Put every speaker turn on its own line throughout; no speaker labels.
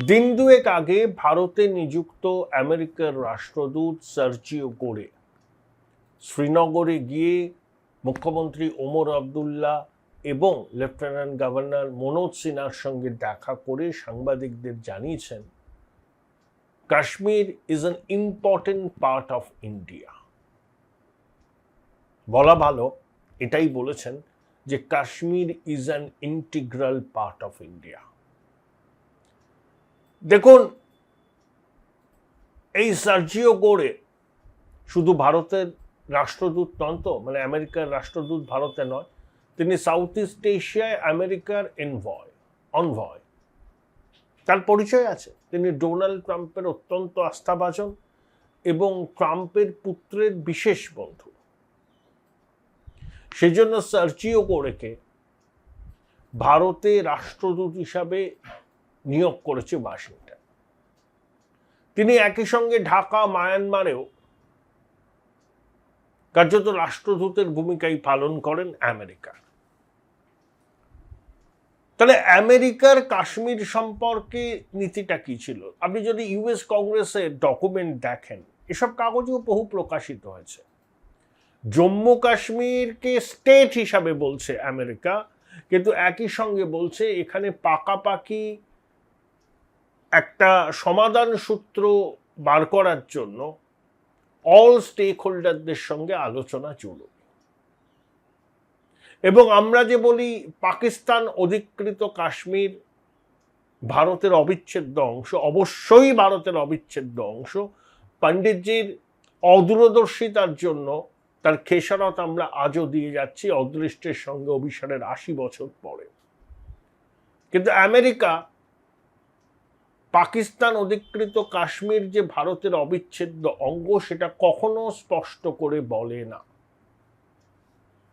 দিন দুয়েক আগে ভারতে নিযুক্ত আমেরিকার রাষ্ট্রদূত সার্জিও গোরে শ্রীনগরে গিয়ে মুখ্যমন্ত্রী ওমর আবদুল্লাহ এবং লেফটেন্যান্ট গভর্নর মনোজ সিনহার সঙ্গে দেখা করে সাংবাদিকদের জানিয়েছেন, Kashmir is an important part of India. বলা ভালো, এটাই বলেছেন যে Kashmir is an integral part of India. দেখুন, এই সার্জিও গোরে শুধু ভারতের রাষ্ট্রদূত নন তো, মানে আমেরিকার রাষ্ট্রদূত ভারতে নয়, তিনি সাউথ ইস্ট এশিয়ায় আমেরিকার অনভয়। তার পরিচয় আছে, তিনি ডোনাল্ড ট্রাম্পের অত্যন্ত আস্থাভাজন এবং ট্রাম্পের পুত্রের বিশেষ বন্ধু। সেজন্য সার্জিও গোরেকে ভারতে রাষ্ট্রদূত হিসাবে নিয়োগ করেছে ওয়াশিংটন। তিনি একই সঙ্গে ঢাকা, মায়ানমারেও কার্যত রাষ্ট্রদূতের ভূমিকাই পালন করেন আমেরিকা। তাহলে আমেরিকার কাশ্মীর সম্পর্কে নীতিটা কি ছিল? আপনি যদি ইউএস কংগ্রেসের ডকুমেন্ট দেখেন, এসব কাগজেও বহু প্রকাশিত হয়েছে। জম্মু কাশ্মীরকে স্টেট হিসাবে বলছে আমেরিকা, কিন্তু একই সঙ্গে বলছে এখানে পাকাপাকি একটা সমাধান সূত্র বার করার জন্য অল স্টেক হোল্ডারদের সঙ্গে আলোচনা চলুক। এবং আমরা যে বলি পাকিস্তান অধিকৃত কাশ্মীর ভারতের অবিচ্ছেদ্য অংশ, অবশ্যই ভারতের অবিচ্ছেদ্য অংশ। পণ্ডিতজির অদূরদর্শিতার জন্য তার খেসারত আমরা আজও দিয়ে যাচ্ছি অদৃষ্টের সঙ্গে অভিসারের ৮০ বছর পরে। কিন্তু আমেরিকা পাকিস্তান অধিকৃত কাশ্মীর যে ভারতের অবিচ্ছেদ্য অঙ্গ, সেটা কখনো স্পষ্ট করে বলে না।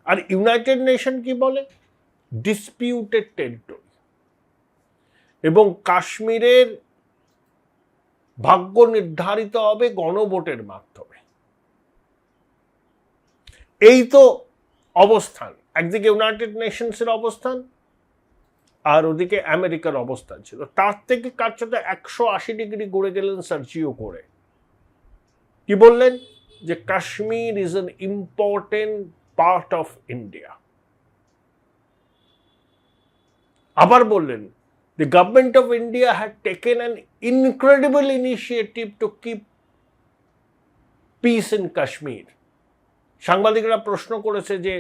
আর ইউনাইটেড নেশন কি বলে? Disputed territory. এবং কাশ্মীরের ভাগ্য নির্ধারিত হবে গণভোটের মাধ্যমে। এই তো অবস্থান, একদিকে ইউনাইটেড নেশনসের অবস্থান আর ওদিকে আমেরিকার অবস্থান ছিল। তার থেকে কার্যত ১৮০ ডিগ্রি ঘুরে গেলেন সার্জিও গোরে। কি বললেন? যে Kashmir is an important part of India. আবার বললেন, the government of India had taken an incredible initiative to keep peace in Kashmir. সাংবাদিকরা প্রশ্ন করেছে যে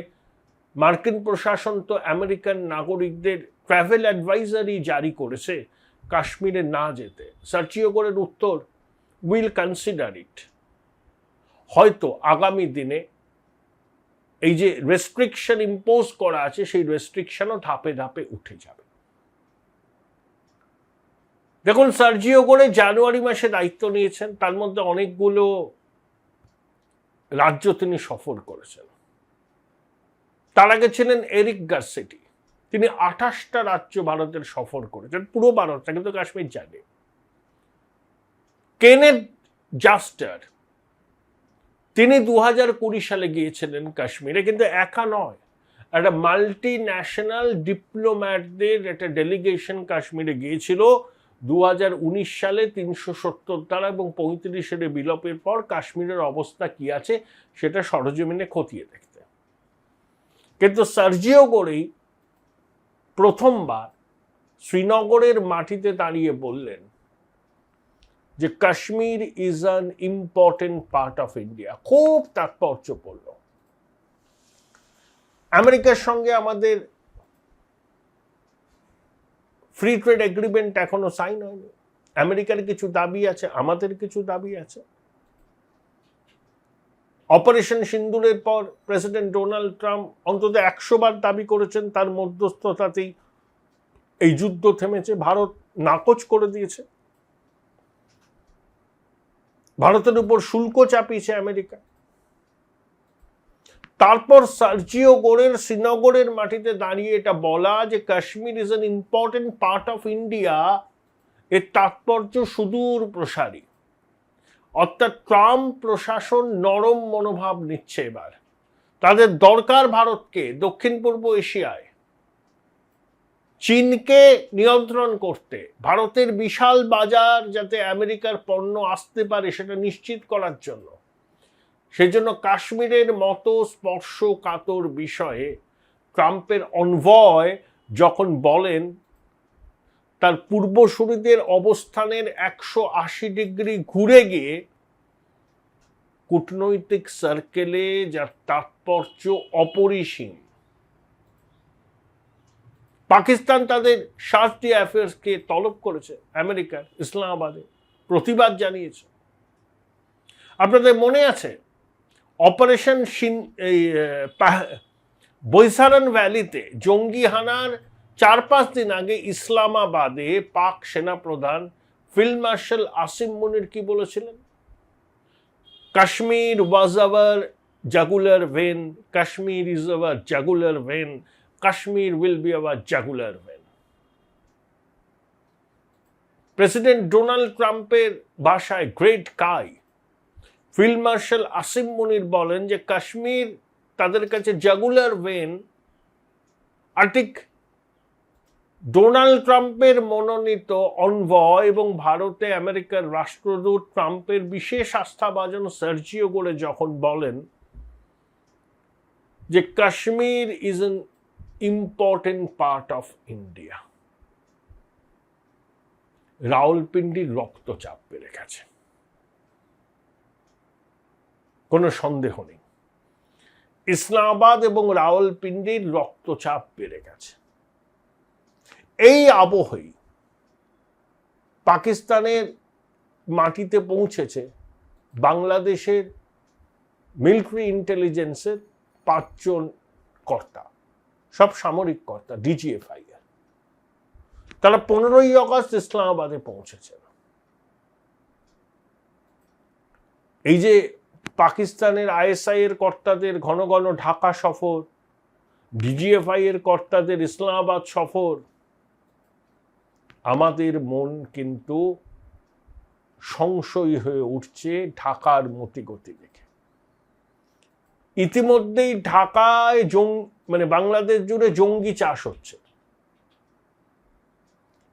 মার্কিন প্রশাসন তো আমেরিকান নাগরিকদের ট্রাভেল অ্যাডভাইজারি জারি করেছে কাশ্মীরে না যেতে। সার্জিও গোরের উত্তর, উইল কনসিডার ইট। হয়তো আগামী দিনে এই যে রেস্ট্রিকশন ইম্পোজ করা আছে, সেই রেস্ট্রিকশনও ধাপে ধাপে উঠে যাবে। দেখুন, সার্জিও গোরে জানুয়ারি মাসে দায়িত্ব নিয়েছেন, তার মধ্যে অনেকগুলো রাজ্য তিনি সফর করেছেন। তার আগে ছিলেন এরিক গার্সেটি, তিনি ২৮টা রাজ্য ভারতের সফর করেছেন, পুরো ভারতটা, কিন্তু কাশ্মীর যায়নি। কেনেথ জাস্টার, তিনি ২০২০ সালে গিয়েছিলেন কাশ্মীরে, কিন্তু একা নয়, একটা মাল্টি ন্যাশনাল ডিপ্লোম্যাটদের একটা ডেলিগেশন কাশ্মীরে গিয়েছিল ২০১৯ সালে ৩৭০ ধারা এবং ৩৫-এর বিলোপের পর কাশ্মীরের অবস্থা কি আছে সেটা সরজমিনে খতিয়ে দেখতে। কিন্তু সার্জিও গোরেই প্রথমবার শ্রীনগরের মাটিতে দাঁড়িয়ে বললেন যে Kashmir is an important part of India. খুব তাৎপর্যপূর্ণ। আমেরিকার সঙ্গে আমাদের ফ্রি ট্রেড এগ্রিমেন্ট এখনো সাইন হয়নি। আমেরিকার কিছু দাবি আছে, আমাদের কিছু দাবি আছে। অপারেশন সিন্দুরের পর প্রেসিডেন্ট ডোনাল্ড ট্রাম্প অন্তত ১০০ বার দাবি করেছেন তার মধ্যস্থতাতেই এই যুদ্ধ থেমেছে। ভারত নাকচ করে দিয়েছে। ভারতের উপর শুল্ক চাপিয়েছে আমেরিকা। তারপর সার্জিও গোরের শ্রীনগরের মাটিতে দাঁড়িয়ে এটা বলা যে Kashmir is an important part of India, এর তাৎপর্য সুদূর প্রসারী। অর্থাৎ ট্রাম্প প্রশাসন নরম মনোভাব নিচ্ছে এবার। তাদের দরকার ভারতকে দক্ষিণ পূর্ব এশিয়ায় চীনকে নিয়ন্ত্রণ করতে, ভারতের বিশাল বাজার যাতে আমেরিকার পণ্য আসতে পারে সেটা নিশ্চিত করার জন্য, সেজন্য কাশ্মীরের মতো স্পর্শকাতর বিষয়ে ট্রাম্পের অনভয় যখন বলেন তার পূর্বসূরিদের অবস্থানের 180 ডিগ্রি ঘুরে গিয়ে কূটনৈতিক সার্কেলে যার তাৎপর্য অপরিসীম। পাকিস্তান তাদের শাস্তি অ্যাফেয়ার্সকে তলব করেছে আমেরিকার ইসলামাবাদে, প্রতিবাদ জানিয়েছে। আপনাদের মনে আছে অপারেশন বৈসারন ভ্যালিতে জঙ্গি হানার 4-5 দিন আগে ইসলামাবাদে পাক সেনাপ্রধান ফিল্ড মার্শাল আসিম মুনির কি বলেছিলেন? Kashmir was our jugular vein, Kashmir is our jugular vein, Kashmir will be our jugular vein. President Donald ট্রাম্পের ভাষায় great guy field marshal Asim Munir বলেন যে কাশ্মীর তাদের কাছে জাগুলার ভেন, আর ঠিক ডোনাল্ড ট্রাম্পের মনোনীত অনভয় এবং ভারতে আমেরিকার রাষ্ট্রদূত ট্রাম্পের বিশেষ আস্থাভাজন সার্জিও গোরে যখন বলেন যে Kashmir is an important part of India, রাওয়ালপিন্ডির রক্তচাপ বেড়ে গেছে, কোনো সন্দেহ নেই। ইসলামাবাদ এবং রাওয়ালপিন্ডির রক্তচাপ বেড়ে গেছে। এই আবহেই পাকিস্তানের মাটিতে পৌঁছেছে বাংলাদেশের মিলিটারি ইন্টেলিজেন্সের 5 জন কর্তা, সব সামরিক কর্তা, ডিজিএফআই এর। তারা 15ই আগস্ট ইসলামাবাদে পৌঁছেছেন। এই যে পাকিস্তানের আইএসআই এর কর্তাদের ঘন ঘন ঢাকা সফর, ডিজিএফআই এর কর্তাদের ইসলামাবাদ সফর, আমাদের মন কিন্তু সংশয়ী হয়ে উঠছে ঢাকার মতিগতি দেখে। ইতিমধ্যেই ঢাকায় বাংলাদেশ জুড়ে জঙ্গি চাষ হচ্ছে।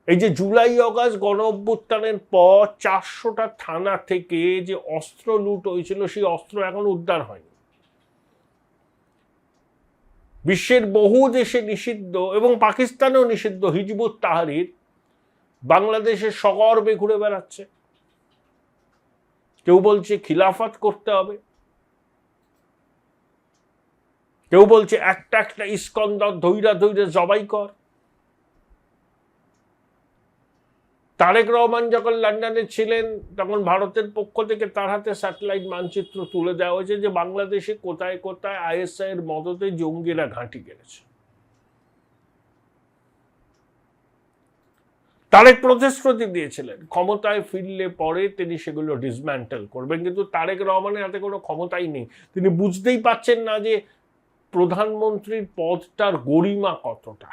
এই যে জুলাই আগস্ট গণ অভ্যুত্থানের পর 400টা থানা থেকে যে অস্ত্র লুট হয়েছিল সেই অস্ত্র এখন উদ্ধার হয়নি। বিশ্বের বহু দেশে নিষিদ্ধ এবং পাকিস্তানেও নিষিদ্ধ হিজবুত তাহরির বাংলাদেশের সগর্বে ঘুরে বেড়াচ্ছে। কেউ বলছে খিলাফত করতে হবে, কেউ বলছে একটা একটা ইস্কন্দর ধৈরা ধৈরা জবাই কর। তারেক রহমান যখন লন্ডনে ছিলেন তখন ভারতের পক্ষ থেকে তার হাতে স্যাটেলাইট মানচিত্র তুলে দেওয়া হয়েছে যে বাংলাদেশে কোথায় কোথায় আইএসআই এর মদতে জঙ্গিরা ঘাঁটি গেড়েছে। তারেক প্রতিশ্রুতি দিয়েছিলেন ক্ষমতায় ফিরলে পরে তিনি সেগুলো ডিসম্যান্টেল করবেন, কিন্তু তারেক রহমানের হাতে কোনো ক্ষমতাই নেই। তিনি বুঝতেই পারছেন না যে প্রধানমন্ত্রীর পদটার গরিমা কতটা।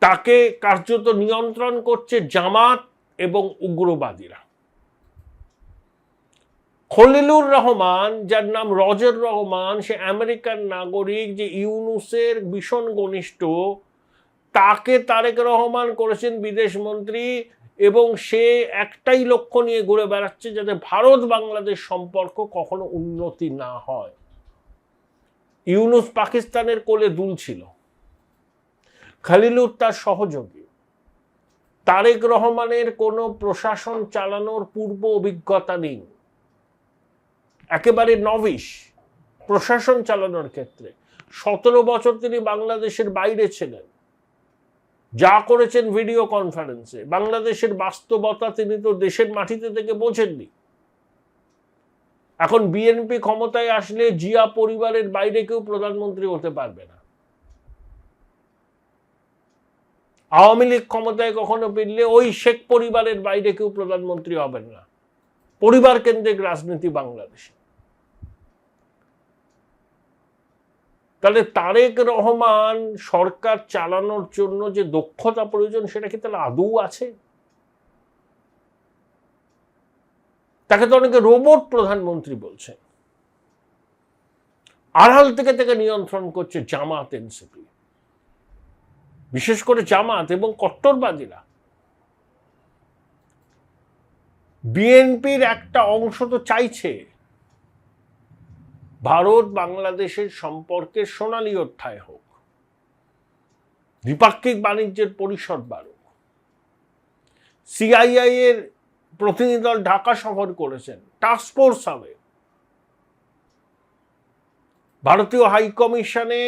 তাকে কার্যত নিয়ন্ত্রণ করছে জামাত এবং উগ্রবাদীরা। খলিলুর রহমান, যার নাম রজর রহমান, সে আমেরিকান নাগরিক, যে ইউনুসের ভীষণ ঘনিষ্ঠ, তাকে তারেক রহমান করেছেন বিদেশ মন্ত্রী এবং সে একটাই লক্ষ্য নিয়ে ঘুরে বেড়াচ্ছে যাতে ভারত বাংলাদেশ সম্পর্ক কখনো উন্নতি না হয়। ইউনুস পাকিস্তানের কোলে দুলছিল, খলিলুর তার সহযোগী। তারেক রহমানের কোনো প্রশাসন চালানোর পূর্ব অভিজ্ঞতা নেই, একেবারে নভিশ প্রশাসন চালানোর ক্ষেত্রে। 17 বছর তিনি বাংলাদেশের বাইরে ছিলেন, যা করেছেন ভিডিও কনফারেন্সে। বাংলাদেশের বাস্তবতা তিনি তো দেশের মাটিতে থেকে বোঝেননি। এখন বিএনপি ক্ষমতায় আসলে জিয়া পরিবারের বাইরে কেউ প্রধানমন্ত্রী হতে পারবে না। আওয়ামী লীগ ক্ষমতায় কখনো ফিরলে ওই শেখ পরিবারের বাইরে কেউ প্রধানমন্ত্রী হবেন না। পরিবার কেন্দ্রিক রাজনীতি বাংলাদেশে। তাহলে তারেক রহমান সরকার চালানোর জন্য যে দক্ষতা প্রয়োজন সেটা কি তাহলে আদৌ আছে? তাকে তো অনেকে রোবট প্রধানমন্ত্রী বলছে। আড়াল থেকে নিয়ন্ত্রণ করছে জামাত এনসিপি। বিশেষ করে জামাত এবং কট্টরবাদীরা। বিএনপির একটা অংশ তো চাইছে ভারত বাংলাদেশের সম্পর্কের সোনালী অধ্যায় হোক, দ্বিপাক্ষিক বাণিজ্যের পরিসর বাড়ুক। সিআইআই এর প্রতিনিধি দল ঢাকা সফর করেছেন, টাস্কফোর্স হবে। ভারতীয় হাই কমিশনে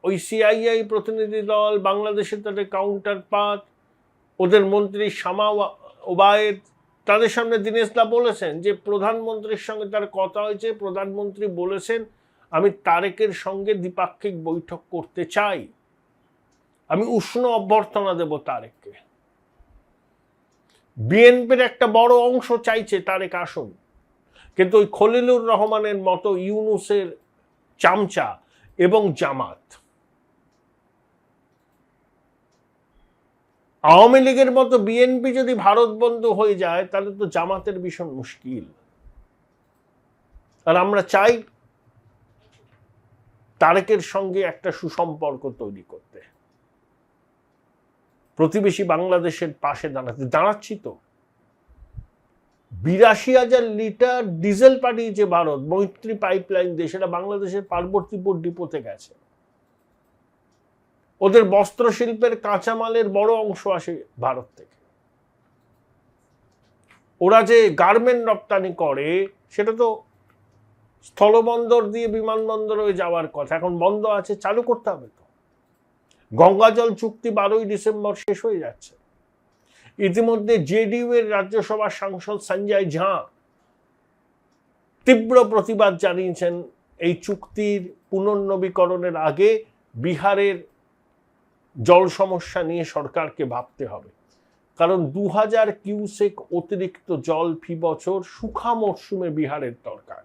ওই সিআইআই প্রতিনিধি দল, বাংলাদেশের তাদের কাউন্টার পার্ট, ওদের মন্ত্রী শামা ওবায়েদ, তাদের সামনে দীনেশ দা বলেছেন যে প্রধানমন্ত্রীর সঙ্গে তার কথা হয়েছে, প্রধানমন্ত্রী বলেছেন আমি তারেকের সঙ্গে দ্বিপাক্ষিক বৈঠক করতে চাই, আমি উষ্ণ অভ্যর্থনা দেব তারেককে। বিএনপির একটা বড় অংশ চাইছে তারেক আসুন, কিন্তু ওই খলিলুর রহমানের মতো ইউনুসের চামচা এবং জামাত, আওয়ামী লীগের মতো বিএনপি যদি ভারত বন্ধু হয়ে যায় তাহলে তো জামাতের ভীষণ মুশকিল। আর আমরা চাই তারেকের সঙ্গে একটা সুসম্পর্ক তৈরি করতে, প্রতিবেশী বাংলাদেশের পাশে দাঁড়াচ্ছি তো। ৮২,০০০ লিটার ডিজেল পাঠিয়েছে ভারত, মৈত্রী পাইপলাইন দিয়ে, সেটা বাংলাদেশের পার্বতীপুর ডিপোতে গেছে। ওদের বস্ত্র শিল্পের কাঁচামালের বড় অংশ আসে ভারত থেকে। ওরা যে গার্মেন্ট রপ্তানি করে সেটা তো স্থলবন্দর দিয়ে বিমানবন্দর হয়ে যাওয়ার কথা, এখন বন্ধ আছে, চালু করতে হবে তো। গঙ্গা জল চুক্তি 12ই ডিসেম্বর শেষ হয়ে যাচ্ছে। ইতিমধ্যে জেডিইউ এর রাজ্যসভার সাংসদ সঞ্জয় ঝা তীব্র প্রতিবাদ জানিয়েছেন এই চুক্তির পুনর্নবীকরণের আগে বিহারের জল সমস্যা নিয়ে সরকারকে ভাবতে হবে, কারণ 2000 কিউসেক অতিরিক্ত জল ফি বছর শুখা মরশুমে বিহারের দরকার।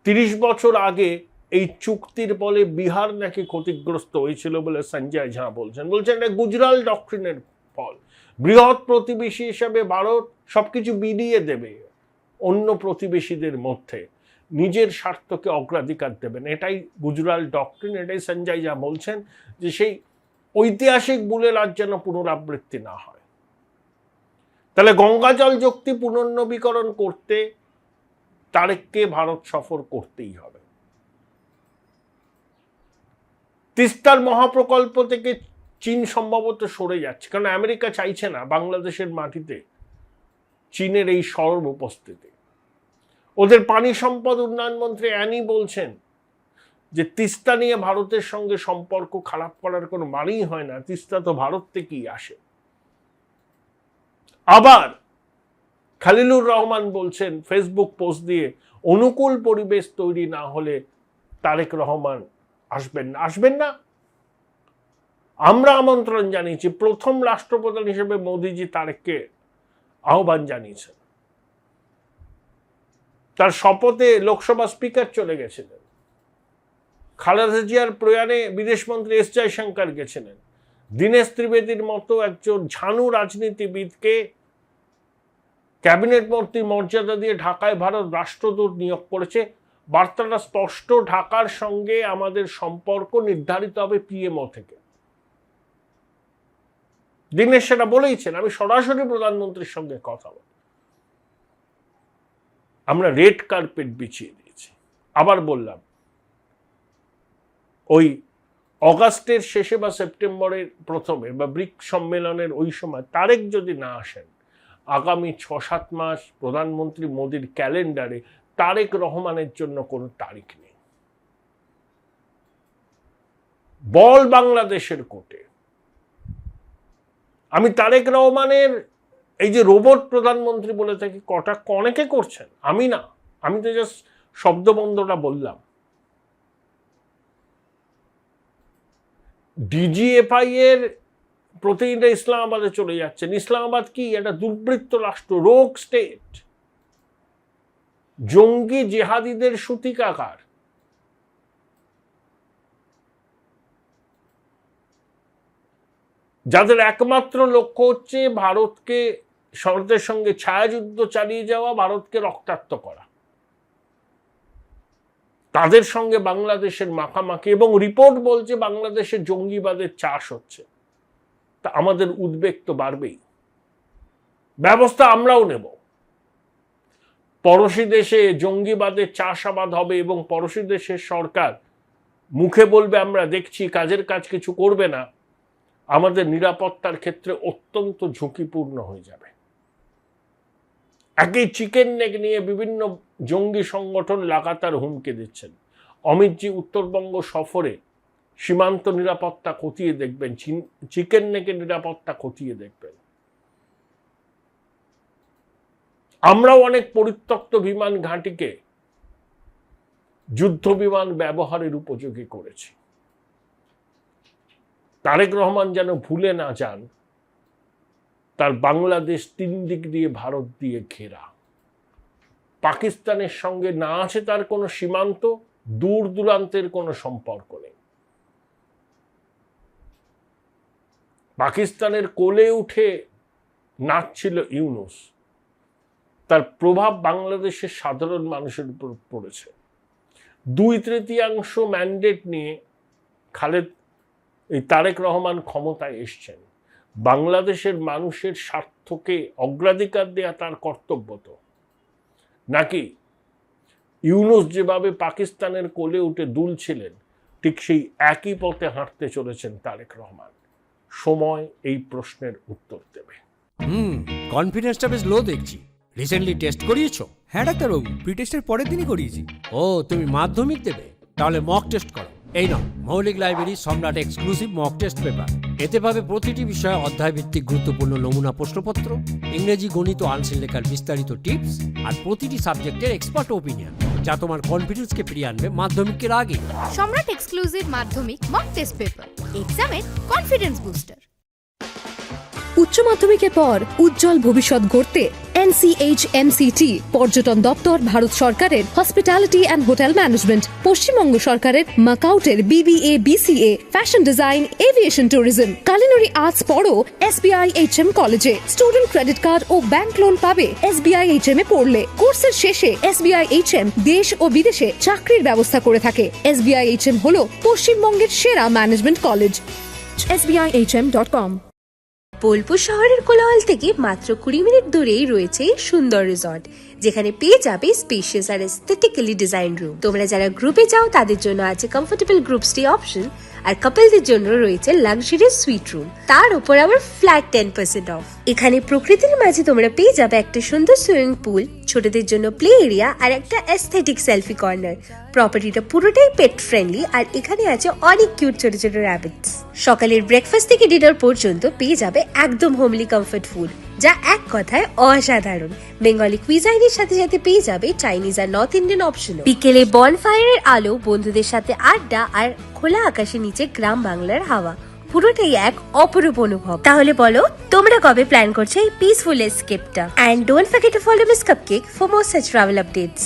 30 বছর আগে এই চুক্তির ফলে বিহার নাকি ক্ষতিগ্রস্ত হয়েছিল বলে সঞ্জয় ঝা বলছেন এটা গুজরাল ডক্ট্রিনের ফল। বৃহৎ প্রতিবেশী হিসাবে ভারত সবকিছু বিলিয়ে দেবে অন্য প্রতিবেশীদের মধ্যে, নিজের স্বার্থকে অগ্রাধিকার দেবেন, এটাই গুজরাল ডক্ট্রিন। এটাই সঞ্জয় ঝা বলছেন যে সেই ঐতিহাসিক ভুলের আজ যেন পুনরাবৃত্তি না হয়। তাহলে গঙ্গা জল চুক্তি পুনর্নবীকরণ করতে তারেককে ভারত সফর করতেই হবে। তিস্তার মহাপ্রকল্প থেকে চীন সম্ভবত সরে যাচ্ছে, কারণ আমেরিকা চাইছে না বাংলাদেশের মাটিতে চীনের এই সরব উপস্থিতি। ওদের পানি সম্পদ উন্নয়ন মন্ত্রী অ্যানি বলছেন যে তিস্তা নিয়ে ভারতের সঙ্গে সম্পর্ক খারাপ করার কোনো মানেই হয় না, তিস্তা তো ভারত থেকেই আসে। আবার খলিলুর রহমান বলছেন ফেসবুক পোস্ট দিয়ে, অনুকূল পরিবেশ তৈরি না হলে তারেক রহমান আসবেন না। আমরা আমন্ত্রণ জানিয়েছি, প্রথম রাষ্ট্রপ্রধান হিসেবে মোদিজি তারেককে আহ্বান জানিয়েছেন। তার শপথে লোকসভা স্পিকার চলে গেছিলেন, খালেদা জিয়ার প্রয়াণে বিদেশমন্ত্রী এস জয়শঙ্কর গেছিলেন, দীনেশ ত্রিবেদীর মতো একজন ঝানু রাজনীতিবিদকে ক্যাবিনেট মন্ত্রী মর্যাদা দিয়ে ঢাকায় ভারত রাষ্ট্রদূত নিয়োগ করেছে। বার্তাটা স্পষ্ট, ঢাকার সঙ্গে আমাদের সম্পর্ক নির্ধারিত হবে পিএমও থেকে। দীনেশ সেটা বলেইছেন, আমি সরাসরি প্রধানমন্ত্রীর সঙ্গে কথা বলি, আমরা রেড কার্পেট বিছিয়ে দিয়েছি। আবার বললাম, ওই অগাস্টের শেষে বা সেপ্টেম্বরের প্রথমে বা ব্রিক সম্মেলনের ওই সময় তারেক যদি না আসেন, আগামী 6-7 মাস প্রধানমন্ত্রী মোদির ক্যালেন্ডারে তারেক রহমানের জন্য কোনো তারিখ নেই। বল বাংলাদেশের কোর্টে। আমি তারেক রহমানের এই যে রোবট প্রধানমন্ত্রী বলে থাকি কটাক্ষ অনেকে করছেন, আমি না, আমি তো জাস্ট শব্দবন্ধটা বললাম। ডিজিএফআই এর প্রতিনিধিরা ইসলামাবাদে চলে যাচ্ছেন। ইসলামাবাদ কি একটা দুর্বৃত্ত রাষ্ট্র, রোগ স্টেট, জঙ্গি জেহাদিদের সূতিকাগার। যাদের একমাত্র লক্ষ্য হচ্ছে ভারতকে, ভারতের সঙ্গে ছায়াযুদ্ধ চালিয়ে যাওয়া, ভারতকে রক্তাক্ত করা। তাদের সঙ্গে বাংলাদেশের মাখামাখি, এবং রিপোর্ট বলছে বাংলাদেশে জঙ্গিবাদের চাষ হচ্ছে, তা আমাদের উদ্বেগ তো বাড়বেই। ব্যবস্থা আমরাও নেব। পড়শি দেশে জঙ্গিবাদের চাষাবাদ হবে এবং পড়শি দেশের সরকার মুখে বলবে আমরা দেখছি, কাজের কাজ কিছু করবে না, আমাদের নিরাপত্তার ক্ষেত্রে অত্যন্ত ঝুঁকিপূর্ণ হয়ে যাবে। একই চিকেন নেক নিয়ে বিভিন্ন জঙ্গি সংগঠন লাগাতার হুমকি দিচ্ছেন। অমিতজি উত্তরবঙ্গ সফরে সীমান্ত নিরাপত্তা খতিয়ে দেখবেন, চিকেন নেকের নিরাপত্তা খতিয়ে দেখবেন। আমরাও অনেক পরিত্যক্ত বিমান ঘাঁটিকে যুদ্ধ বিমান ব্যবহারের উপযোগী করেছি। তারেক রহমান যেন ভুলে না যান তার বাংলাদেশ 3 দিক দিয়ে ভারত দিয়ে ঘেরা। পাকিস্তানের সঙ্গে না আছে তার কোনো সীমান্ত, দূর দূরান্তের কোনো সম্পর্ক নেই। পাকিস্তানের কোলে উঠে নাচছিল ইউনূস, তার প্রভাব বাংলাদেশের সাধারণ মানুষের উপর পড়েছে। 2/3 ম্যান্ডেট নিয়ে তারেক রহমান ক্ষমতায় এসছেন। বাংলাদেশের মানুষের স্বার্থকে অগ্রাধিকার দেয়া তার কর্তব্য তো, নাকি ইউনূস যেভাবে পাকিস্তানের কোলে উঠে দুলছিলেন ঠিক সেই একই পথে হাঁটতে চলেছেন তারেক রহমান? সময় এই প্রশ্নের উত্তর দেবে।
কনফিডেন্সটা বেশ লো দেখছি। রিসেন্টলি টেস্ট করিয়েছো?
হ্যাঁ ডাক্তারবাবু, প্রি টেস্টের পরের দিনই করিয়েছি।
ও, তুমি মাধ্যমিক দেবে? তাহলে মক টেস্ট করো। এই নাও মৌলিক লাইব্রেরি সম্রাট এক্সক্লুসিভ মক টেস্ট পেপার। এতে পাবে প্রতিটি বিষয়ে অধ্যায় ভিত্তিক গুরুত্বপূর্ণ নমুনা প্রশ্নপত্র, ইংরেজি, গণিত ও আনসিল লেখার বিস্তারিত টিপস, আর প্রতিটি সাবজেক্টের এক্সপার্ট ওপিনিয়ন, যা তোমার কনফিডেন্সকে ফিরিয়ে আনবে মাধ্যমিকের আগে।
সম্রাট এক্সক্লুসিভ মাধ্যমিক মক টেস্ট পেপার, এক্সামের কনফিডেন্স বুস্টার।
উচ্চ মাধ্যমিকের পর উজ্জ্বল ভবিষ্যৎ গড়তে NCHMCT পর্যটন দপ্তর, ভারত সরকারের hospitality and hotel management, Paschimbanga সরকারের মাকাউটের BBA BCA, fashion design, aviation tourism, culinary arts পড়ো SBI HM কলেজে। স্টুডেন্ট ক্রেডিট কার্ড ও ব্যাংক লোন পাবে SBI HM এ পড়লে। কোর্সের শেষে SBI HM দেশ ও বিদেশে চাকরির ব্যবস্থা করে থাকে। SBI HM হলো পশ্চিমবঙ্গের সেরা ম্যানেজমেন্ট কলেজ। SBIHM.com।
বোলপুর শহরের কোলাহল থেকে মাত্র 20 মিনিট দূরেই রয়েছে সুন্দর রিসর্ট, যেখানে পেয়ে যাবে স্পেশিয়াস আর এস্থেটিক্যালি ডিজাইন রুম। তোমরা যারা গ্রুপে যাও তাদের জন্য আছে কমফোর্টেবল গ্রুপ স্টে অপশন, আর কাপলদের জন্য রয়েছে লাক্সারিয়াস সুইট রুম, তার উপর আবার ফ্ল্যাট 10% অফ। এখানে প্রকৃতির মাঝে তোমরা পেয়ে যাবে একটা সুন্দর সুইমিং পুল, ছোটদের জন্য প্লে এরিয়া আর একটা এস্থেটিক সেলফি কর্নার। প্রপার্টিটা পুরোটাই পেট ফ্রেন্ডলি, আর এখানে আছে অনেক কিউট ছোট ছোট র্যাবিটস। সকালের ব্রেকফাস্ট থেকে ডিনার পর্যন্ত পেয়ে যাবে একদম হোমলি কমফর্ট ফুড, যা এক কথায় অসাধারণ। বেঙ্গলি কুইজাইনের সাথে সাথে পেয়ে যাবে চাইনিজ আর নর্থ ইন্ডিয়ান অপশন। বিকেলে বনফায়ারের আলো, বন্ধুদের সাথে আড্ডা আর খোলা আকাশের নিচে গ্রাম বাংলার হাওয়া, পুরোটাই এক অপরূপ অনুভব। তাহলে বলো তোমরা কবে প্ল্যান করছো এই পিসফুল এসকেপটা? And don't forget to follow miss cupcake for more such travel updates.